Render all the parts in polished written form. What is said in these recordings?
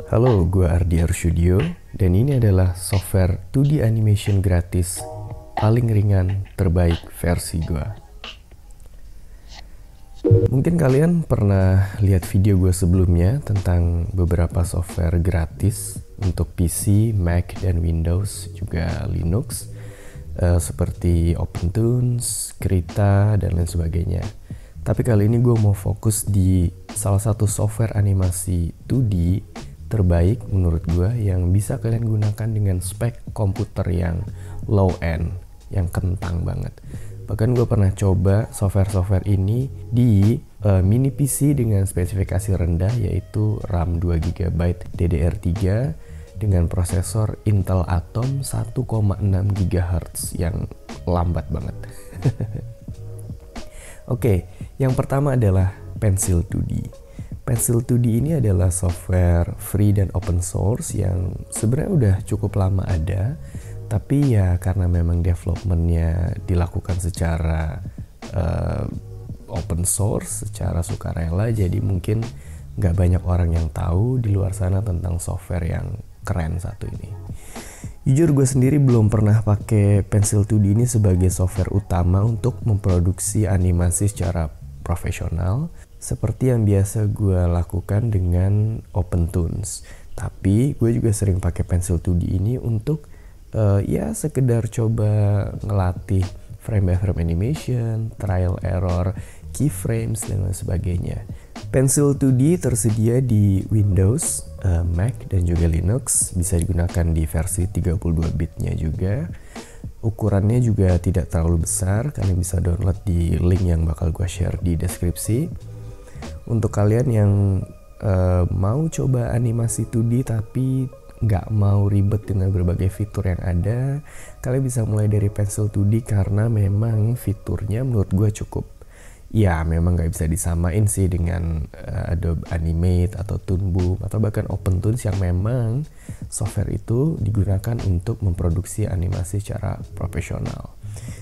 Halo, gue RDR Studio dan ini adalah software 2D animation gratis paling ringan terbaik versi gue. Mungkin kalian pernah lihat video gue sebelumnya tentang beberapa software gratis untuk PC, Mac, dan Windows, juga Linux, seperti OpenToonz, Krita, dan lain sebagainya. Tapi kali ini gue mau fokus di salah satu software animasi 2D terbaik menurut gue yang bisa kalian gunakan dengan spek komputer yang low end, yang kentang banget. Bahkan gue pernah coba software-software ini di mini PC dengan spesifikasi rendah, yaitu RAM 2GB DDR3 dengan prosesor Intel Atom 1,6 GHz yang lambat banget. Oke, yang pertama adalah Pencil 2D. Pencil 2D ini adalah software free dan open source yang sebenarnya udah cukup lama ada, tapi ya karena memang developmentnya dilakukan secara open source, secara sukarela, jadi mungkin nggak banyak orang yang tahu di luar sana tentang software yang keren satu ini. Jujur gue sendiri belum pernah pakai Pencil 2D ini sebagai software utama untuk memproduksi animasi secara profesional, seperti yang biasa gue lakukan dengan OpenToonz. Tapi gue juga sering pakai Pencil 2D ini untuk ya sekedar coba ngelatih frame by frame animation, trial error, keyframes, dan lain sebagainya. Pencil 2D tersedia di Windows, Mac, dan juga Linux. Bisa digunakan di versi 32 bitnya juga. Ukurannya juga tidak terlalu besar. Kalian bisa download di link yang bakal gue share di deskripsi. Untuk kalian yang mau coba animasi 2D tapi nggak mau ribet dengan berbagai fitur yang ada, kalian bisa mulai dari Pencil 2D karena memang fiturnya menurut gue cukup. Ya memang nggak bisa disamain sih dengan Adobe Animate atau Toon Boom atau bahkan OpenToonz yang memang software itu digunakan untuk memproduksi animasi secara profesional.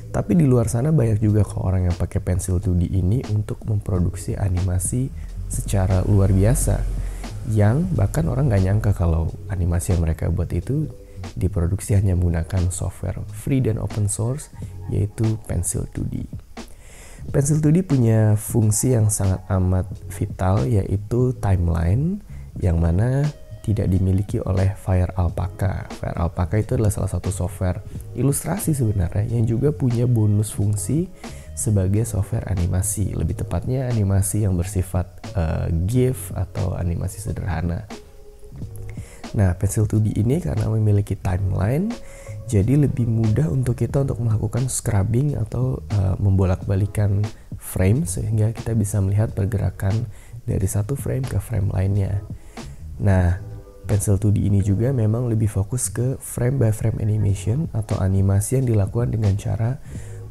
Tapi di luar sana banyak juga kok orang yang pakai Pencil 2D ini untuk memproduksi animasi secara luar biasa, yang bahkan orang nggak nyangka kalau animasi yang mereka buat itu diproduksi hanya menggunakan software free dan open source, yaitu Pencil 2D. Pencil 2D punya fungsi yang sangat amat vital, yaitu timeline, yang mana tidak dimiliki oleh FireAlpaca. FireAlpaca itu adalah salah satu software ilustrasi sebenarnya yang juga punya bonus fungsi sebagai software animasi. Lebih tepatnya animasi yang bersifat GIF atau animasi sederhana. Nah, Pencil 2D ini karena memiliki timeline, jadi lebih mudah untuk kita untuk melakukan scrubbing atau membolak-balikan frame sehingga kita bisa melihat pergerakan dari satu frame ke frame lainnya. Nah, Pencil 2D ini juga memang lebih fokus ke frame by frame animation atau animasi yang dilakukan dengan cara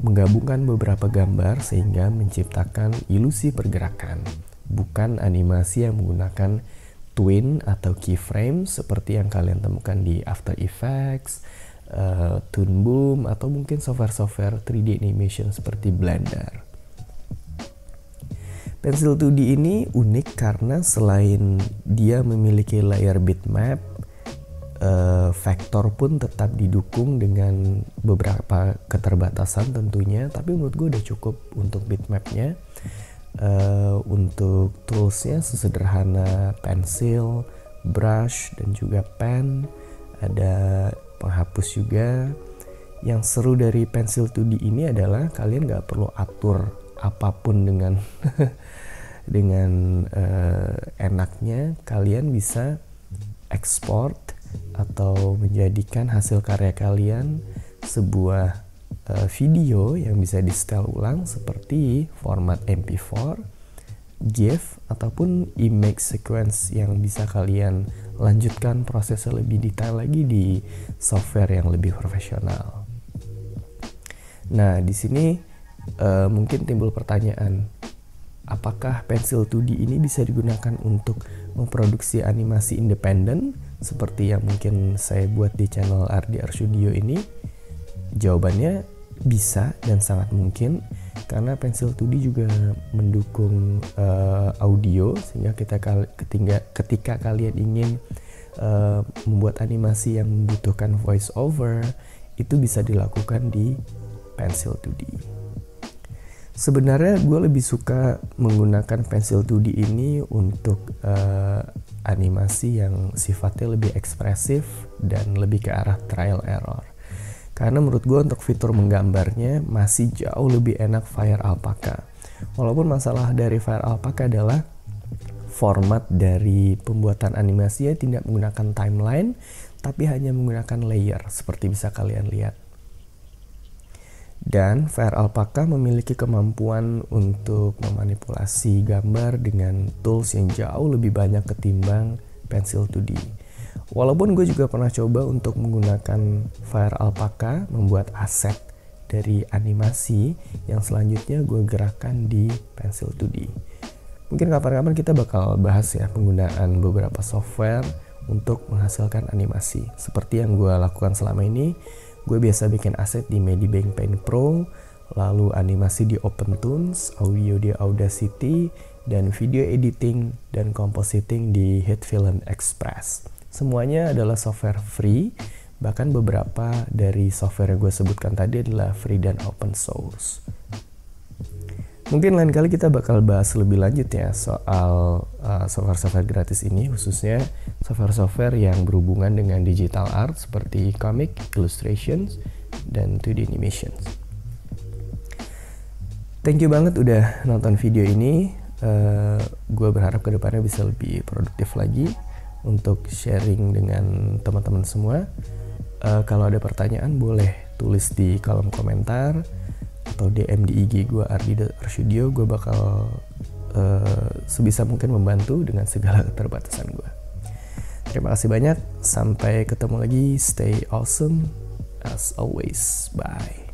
menggabungkan beberapa gambar sehingga menciptakan ilusi pergerakan, bukan animasi yang menggunakan twin atau keyframe seperti yang kalian temukan di After Effects, Toon Boom, atau mungkin software-software 3D animation seperti Blender. Pencil 2D ini unik karena selain dia memiliki layer bitmap, vektor pun tetap didukung dengan beberapa keterbatasan tentunya, tapi menurut gue udah cukup untuk bitmapnya. Untuk toolsnya sesederhana pensil, brush, dan juga pen. Ada penghapus juga. Yang seru dari Pencil 2D ini adalah kalian gak perlu atur apapun dengan enaknya. Kalian bisa export atau menjadikan hasil karya kalian sebuah video yang bisa di setel ulang seperti format MP4, GIF, ataupun image sequence yang bisa kalian lanjutkan prosesnya lebih detail lagi di software yang lebih profesional. Nah, di sini mungkin timbul pertanyaan, apakah Pencil 2D ini bisa digunakan untuk memproduksi animasi independen seperti yang mungkin saya buat di channel RDR Studio ini? Jawabannya bisa dan sangat mungkin, karena Pencil 2D juga mendukung audio, sehingga ketika kalian ingin membuat animasi yang membutuhkan voice over itu bisa dilakukan di Pencil 2D. Sebenarnya gue lebih suka menggunakan Pencil 2D ini untuk animasi yang sifatnya lebih ekspresif dan lebih ke arah trial error. Karena menurut gue untuk fitur menggambarnya masih jauh lebih enak Fire Alpaca. Walaupun masalah dari Fire Alpaca adalah format dari pembuatan animasinya tidak menggunakan timeline, tapi hanya menggunakan layer seperti bisa kalian lihat. Dan Fire Alpaca memiliki kemampuan untuk memanipulasi gambar dengan tools yang jauh lebih banyak ketimbang Pencil 2D. Walaupun gue juga pernah coba untuk menggunakan Fire Alpaca membuat aset dari animasi yang selanjutnya gue gerakkan di Pencil 2D. Mungkin kapan-kapan kita bakal bahas ya penggunaan beberapa software untuk menghasilkan animasi. Seperti yang gue lakukan selama ini, gue biasa bikin aset di Medibank Paint Pro, lalu animasi di OpenToonz, audio di Audacity, dan video editing dan compositing di HitFilm Express. Semuanya adalah software free, bahkan beberapa dari software yang gue sebutkan tadi adalah free dan open source. Mungkin lain kali kita bakal bahas lebih lanjut ya soal software-software gratis ini, khususnya software-software yang berhubungan dengan digital art seperti comic, illustrations, dan 2D animations. Thank you banget udah nonton video ini. Gue berharap kedepannya bisa lebih produktif lagi untuk sharing dengan teman-teman semua. Kalau ada pertanyaan boleh tulis di kolom komentar atau DM di IG gue Ardi_Studio. Gue bakal sebisa mungkin membantu dengan segala keterbatasan gue. Terima kasih banyak, sampai ketemu lagi. Stay awesome as always, bye.